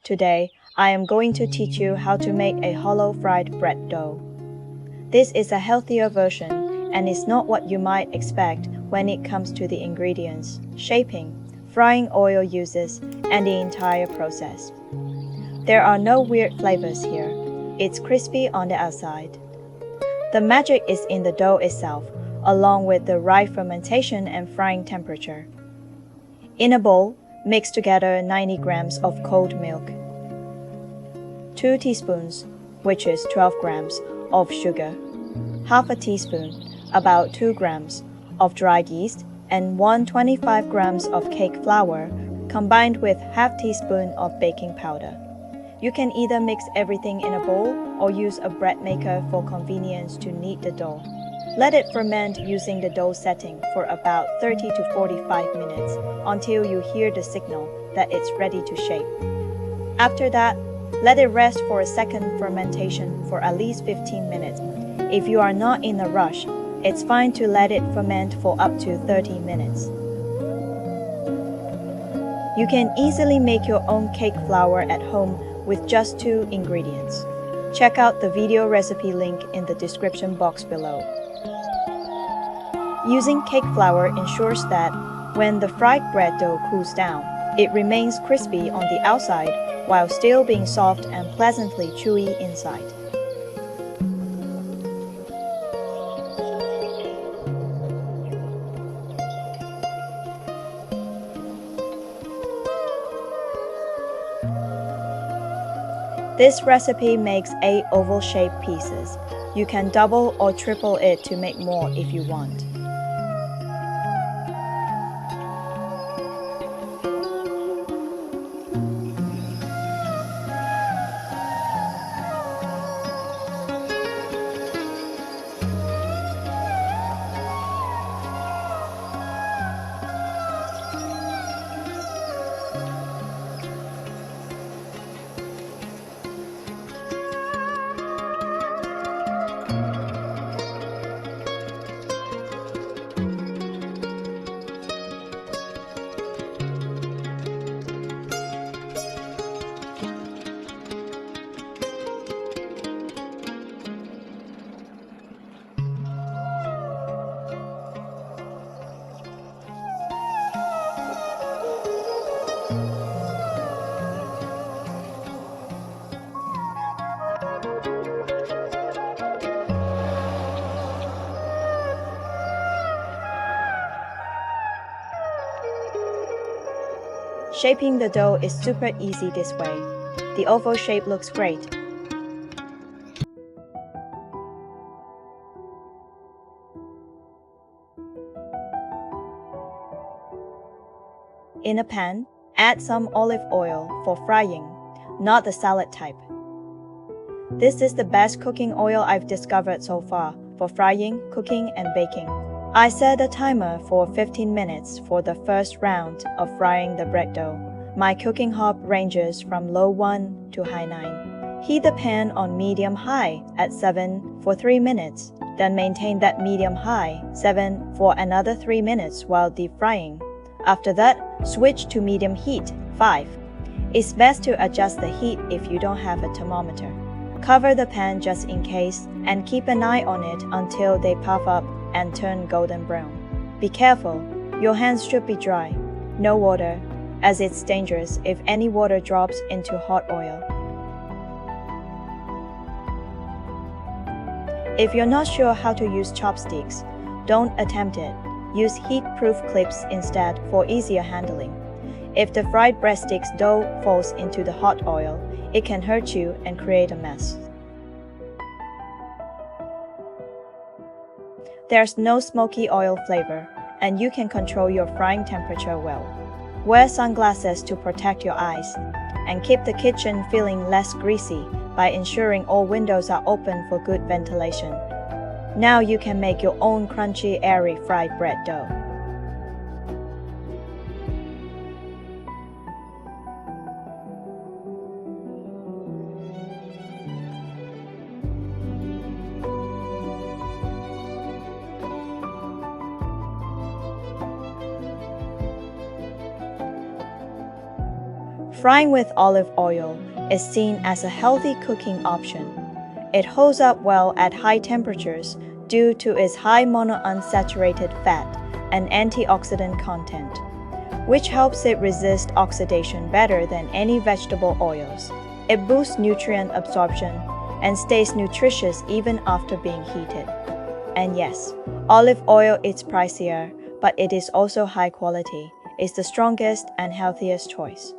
Today, I am going to teach you how to make a hollow fried bread dough. This is a healthier version and is not what you might expect when it comes to the ingredients, shaping, frying oil uses, and the entire process. There are no weird flavors here. It's crispy on the outside. The magic is in the dough itself, along with the right fermentation and frying temperature. In a bowl, mix together 90 grams of cold milk, 2 teaspoons, which is 12 grams, of sugar, half a teaspoon, about 2 grams, of dried yeast, and 125 grams of cake flour, combined with half teaspoon of baking powder. You can either mix everything in a bowl or use a bread maker for convenience to knead the dough. Let it ferment using the dough setting for about 30 to 45 minutes until you hear the signal that it's ready to shape. After that, let it rest for a second fermentation for at least 15 minutes. If you are not in a rush, it's fine to let it ferment for up to 30 minutes. You can easily make your own cake flour at home with just 2 ingredients. Check out the video recipe link in the description box below. Using cake flour ensures that when the fried bread dough cools down, it remains crispy on the outside while still being soft and pleasantly chewy inside. This recipe makes 8 oval-shaped pieces. You can double or triple it to make more if you want. Shaping the dough is super easy this way. The oval shape looks great. In a pan, add some olive oil for frying, not the salad type. This is the best cooking oil I've discovered so far for frying, cooking, and baking. I set a timer for 15 minutes for the first round of frying the bread dough. My cooking hob ranges from low 1 to high 9. Heat the pan on medium-high at 7 for 3 minutes, then maintain that medium-high 7 for another 3 minutes while deep frying. After that, switch to medium heat 5. It's best to adjust the heat if you don't have a thermometer. Cover the pan just in case and keep an eye on it until they puff up and turn golden brown. Be careful, your hands should be dry. No water, as it's dangerous if any water drops into hot oil. If you're not sure how to use chopsticks, don't attempt it. Use heat-proof clips instead for easier handling. If the fried breadsticks dough falls into the hot oil, it can hurt you and create a mess. There's no smoky oil flavor, and you can control your frying temperature well. Wear sunglasses to protect your eyes, and keep the kitchen feeling less greasy by ensuring all windows are open for good ventilation. Now you can make your own crunchy, airy fried bread dough. Frying with olive oil is seen as a healthy cooking option. It holds up well at high temperatures due to its high monounsaturated fat and antioxidant content, which helps it resist oxidation better than any vegetable oils. It boosts nutrient absorption and stays nutritious even after being heated. And yes, olive oil is pricier, but it is also high quality. It's the strongest and healthiest choice.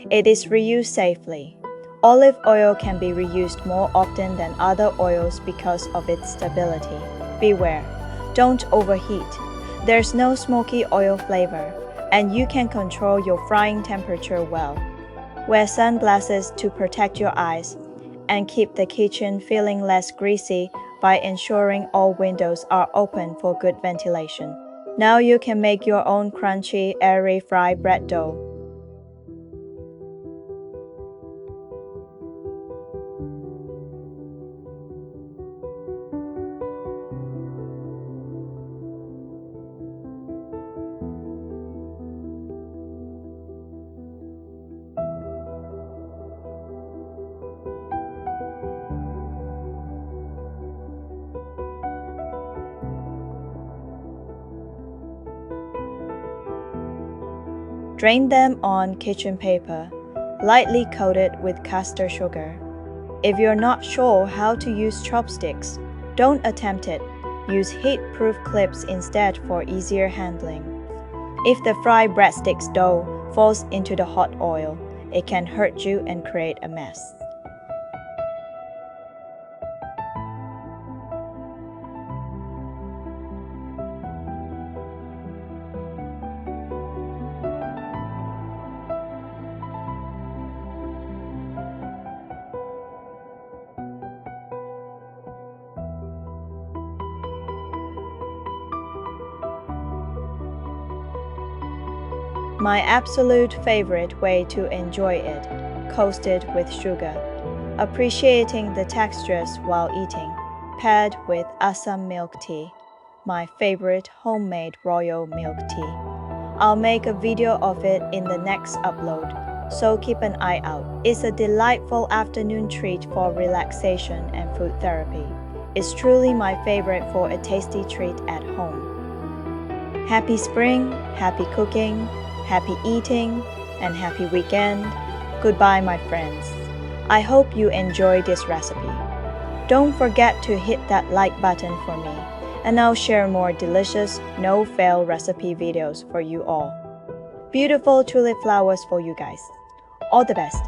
It is reused safely. Olive oil can be reused more often than other oils because of its stability. Beware, don't overheat. There's no smoky oil flavor, and you can control your frying temperature well. Wear sunglasses to protect your eyes and keep the kitchen feeling less greasy by ensuring all windows are open for good ventilation. Now you can make your own crunchy, airy fried bread dough. Drain them on kitchen paper, lightly coated with caster sugar. If you're not sure how to use chopsticks, don't attempt it. Use heat-proof clips instead for easier handling. If the fried breadsticks dough falls into the hot oil, it can hurt you and create a mess. My absolute favorite way to enjoy it, coasted with sugar, appreciating the textures while eating, paired with Assam milk tea, my favorite homemade royal milk tea. I'll make a video of it in the next upload, so keep an eye out. It's a delightful afternoon treat for relaxation and food therapy. It's truly my favorite for a tasty treat at home. Happy spring, happy cooking, happy eating, and happy weekend. Goodbye, my friends. I hope you enjoy this recipe. Don't forget to hit that like button for me, and I'll share more delicious, no-fail recipe videos for you all. Beautiful tulip flowers for you guys. All the best.